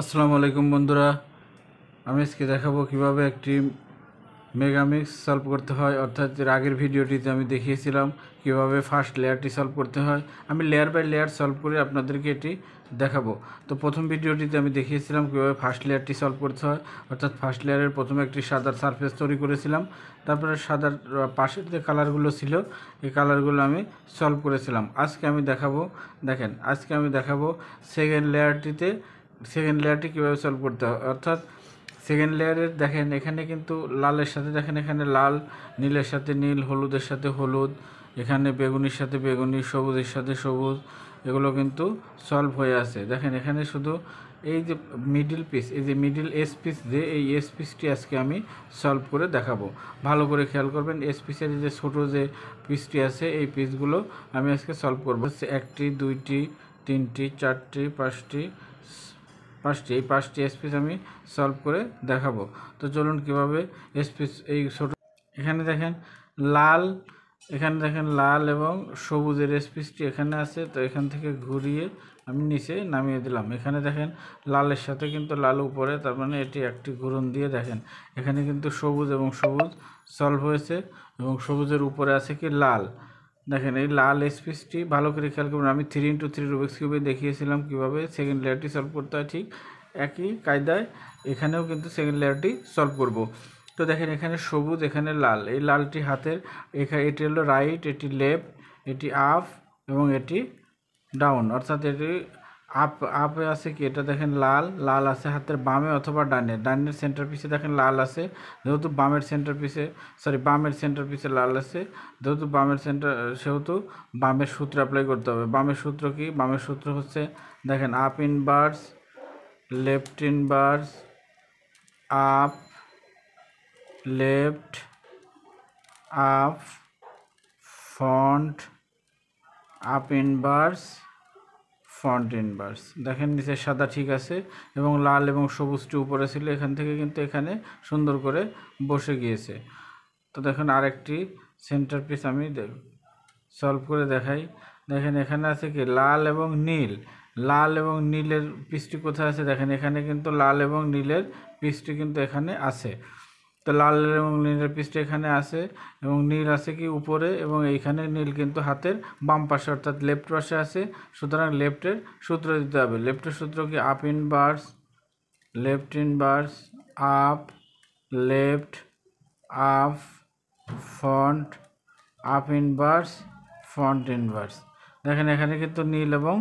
আসসালামু আলাইকুম বন্ধুরা, আমি আজকে দেখাবো কিভাবে একটি মেগামিক্স সলভ করতে হয়। অর্থাৎ এর আগের ভিডিওটিতে আমি দেখিয়েছিলাম কিভাবে ফার্স্ট লেয়ারটি সলভ করতে হয়। আমি লেয়ার বাই লেয়ার সলভ করে আপনাদেরকে এটি দেখাবো। তো প্রথম ভিডিওটিতে আমি দেখিয়েছিলাম কিভাবে ফার্স্ট লেয়ারটি সলভ করতে হয়। অর্থাৎ ফার্স্ট লেয়ারের প্রথমে একটি সাদা সারফেস তৈরি করেছিলাম, তারপরে সাদার পাশের যে কালারগুলো ছিল এই কালারগুলো আমি সলভ করেছিলাম। আজকে আমি দেখাবো, দেখেন আজকে আমি দেখাবো সেকেন্ড লেয়ারটি কীভাবে সলভ করতে হয়। অর্থাৎ সেকেন্ড লেয়ারের দেখেন এখানে কিন্তু লালের সাথে দেখেন এখানে লাল, নীলের সাথে নীল, হলুদের সাথে হলুদ, এখানে বেগুনির সাথে বেগুনি, সবুজের সাথে সবুজ, এগুলো কিন্তু সলভ হয়ে আছে। দেখেন এখানে শুধু এই যে মিডিল পিস, এই যে মিডিল এস পিস, যে এই এস পিসটি আজকে আমি সলভ করে দেখাবো। ভালো করে খেয়াল করবেন, এস পিসের যে ছোটো যে পিসটি আছে এই পিসগুলো আমি আজকে সলভ করবো। একটি, দুইটি, তিনটি, চারটি, পাঁচটি এই পাঁচটি এসপিস আমি সলভ করে দেখাবো। তো চলুন কীভাবে এসপিস এই ছোটো এখানে দেখেন লাল, এখানে দেখেন লাল এবং সবুজের এসপিসটি এখানে আছে। তো এখান থেকে ঘুরিয়ে আমি নিচে নামিয়ে দিলাম। এখানে দেখেন লালের সাথে কিন্তু লাল উপরে, তার মানে এটি একটি ঘুরন দিয়ে দেখেন এখানে কিন্তু সবুজ এবং সবুজ সলভ হয়েছে এবং সবুজের উপরে আছে কি লাল। দেখেন এই লাল এসপিসটি ভালো করে খেয়াল করবেন। আমি 3x3 রুবিক্স কিউবে দেখিয়েছিলাম কীভাবে সেকেন্ড লেয়ারটি সলভ করতে হয়, ঠিক একই কায়দায় এখানেও কিন্তু সেকেন্ড লেয়ারটি সলভ করব। তো দেখেন এখানে সবুজ, এখানে লাল, এই লালটি হাতের এটি হলো রাইট, এটি লেফট, এটি আপ এবং এটি ডাউন। অর্থাৎ এটি আপে আছে কি, এটা দেখেন লাল, লাল আছে হাতের বামে অথবা ডানে। ডানের সেন্টার পিসে দেখেন লাল আছে, যেহেতু বামের সেন্টার পিসে লাল আছে, যেহেতু সেহেতু বামের সূত্র অ্যাপ্লাই করতে হবে। বামের সূত্র কি? বামের সূত্র হচ্ছে দেখেন up inverse, left inverse, up, left, up, front, up inverse, front inverse. দেখেন নিচে সাদা ঠিক আছে এবং লাল এবং সবুজটি উপরে ছিল, এখান থেকে কিন্তু এখানে সুন্দর করে বসে গিয়েছে। তো দেখেন আরেকটি সেন্টার পিস আমি সলভ করে দেখাই। দেখেন এখানে আছে কি লাল এবং নীল, লাল এবং নীলের পিসটি কোথায় আছে? দেখেন এখানে কিন্তু লাল এবং নীলের পিসটি কিন্তু এখানে আছে। তো লাল এবং নীলের পিসটি এখানে আছে এবং নীল আছে কি উপরে, এবং এইখানে নীল কিন্তু হাতের বাম পাশে অর্থাৎ লেফট পাশে আছে। সুতরাং লেফটের সূত্র দিতে হবে। লেফটের সূত্র কি? Up inverse, left inverse, up, left, up, front, up inverse, front inverse. দেখেন এখানে কিন্তু নীল এবং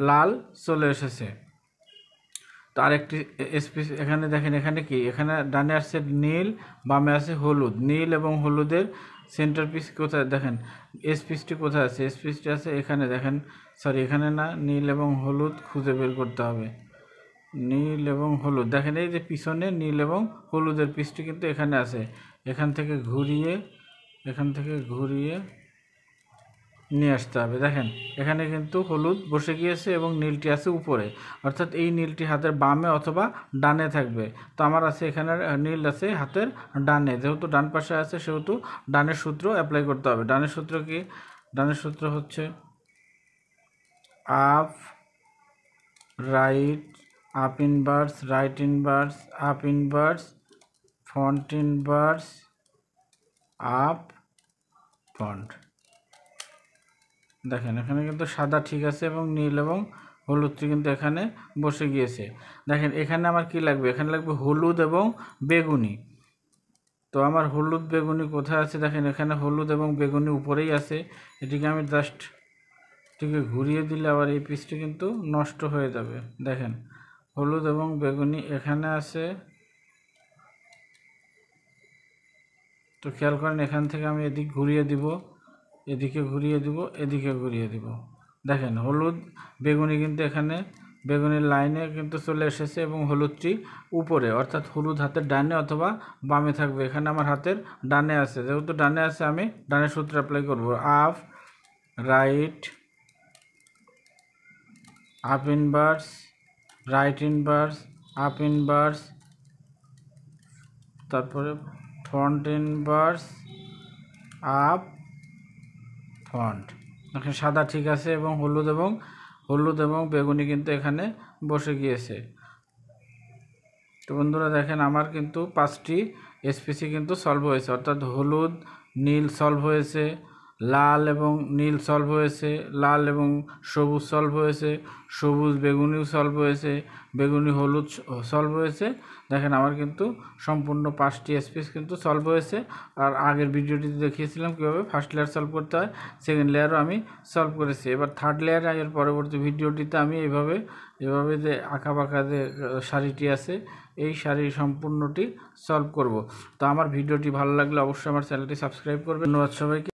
লাল চলে এসেছে। তো আরেকটি এসপি এখানে দেখেন, এখানে কি, এখানে ডানে আসছে নীল, বামে আছে হলুদ। নীল এবং হলুদের সেন্টার পিস কোথায়? দেখেন এসপিসটি কোথায় আছে? এসপিসটি আছে এখানে, দেখেন সরি এখানে না, নীল এবং হলুদ খুঁজে বের করতে হবে। নীল এবং হলুদ, দেখেন এই যে পিছনে নীল এবং হলুদের পিসটি কিন্তু এখানে আছে। এখান থেকে ঘুরিয়ে নিয়ে আসতে হবে। দেখেন এখানে কিন্তু হলুদ বসে গিয়েছে এবং নীলটি আছে উপরে, অর্থাৎ এই নীলটি হাতের বামে অথবা ডানে থাকবে। তো আমার আছে এখানে নীল আছে হাতের ডানে, যেহেতু ডান পাশে আছে সেহেতু ডানের সূত্র অ্যাপ্লাই করতে হবে। ডানের সূত্র কি? ডানের সূত্র হচ্ছে up, right, up inverse, right inverse, up inverse, front inverse, up, front. দেখেন এখানে কিন্তু সাদা ঠিক আছে এবং নীল এবং হলুদটি কিন্তু এখানে বসে গিয়েছে। দেখেন এখানে আমার কি লাগবে? এখানে লাগবে হলুদ এবং বেগুনি। তো আমার হলুদ বেগুনি কোথায় আছে? দেখেন এখানে হলুদ এবং বেগুনি উপরেই আছে। এটিকে আমি জাস্ট এটিকে ঘুরিয়ে দিলে আবার এই পিসটি কিন্তু নষ্ট হয়ে যাবে। দেখেন হলুদ এবং বেগুনি এখানে আছে। তো খেয়াল করেন এখান থেকে আমি এদিকে ঘুরিয়ে দিব, এদিকে ঘুরিয়ে দিব, এদিকে ঘুরিয়ে দিব। দেখেন হলুদ বেগুনি কিন্তু এখানে বেগুনির লাইনে কিন্তু চলে এসেছে এবং হলুদটি উপরে, অর্থাৎ হলুদ হাতের ডানে অথবা বামে থাকবে। এখানে আমার হাতের ডানে আছে, যেহেতু ডানে আছে আমি ডানের সূত্র অ্যাপ্লাই করব। Up, right, up inverse, right inverse, up inverse, তারপরে ফ্রন্ট ইনভার্স, আপ, ফ্রন্ট। এখানে সাদা ঠিক আছে এবং হলুদ এবং বেগুনি কিন্তু এখানে বসে গিয়েছে। তো বন্ধুরা দেখেন আমার কিন্তু 5টি এসপিসি কিন্তু সলভ হয়েছে, অর্থাৎ হলুদ নীল সলভ হয়েছে, লাল এবং নীল সলভ হয়েছে, লাল এবং সবুজ সলভ হয়েছে, সবুজ বেগুনিও সলভ হয়েছে, বেগুনি হলুদ সলভ হয়েছে। দেখেন আমার কিন্তু সম্পূর্ণ 5টি এসপিস কিন্তু সলভ হয়েছে। আর আগের ভিডিওটিতে দেখিয়েছিলাম কীভাবে ফার্স্ট লেয়ার সলভ করতে হয়, সেকেন্ড লেয়ারও আমি সলভ করেছি। এবার থার্ড লেয়ার এর পরবর্তী ভিডিওটিতে আমি এভাবে যে আঁকা বাঁকা যে শাড়িটি আছে এই শাড়ির সম্পূর্ণটি সলভ করব। তো আমার ভিডিওটি ভালো লাগলে অবশ্যই আমার চ্যানেলটি সাবস্ক্রাইব করবেন। ধন্যবাদ সবাইকে।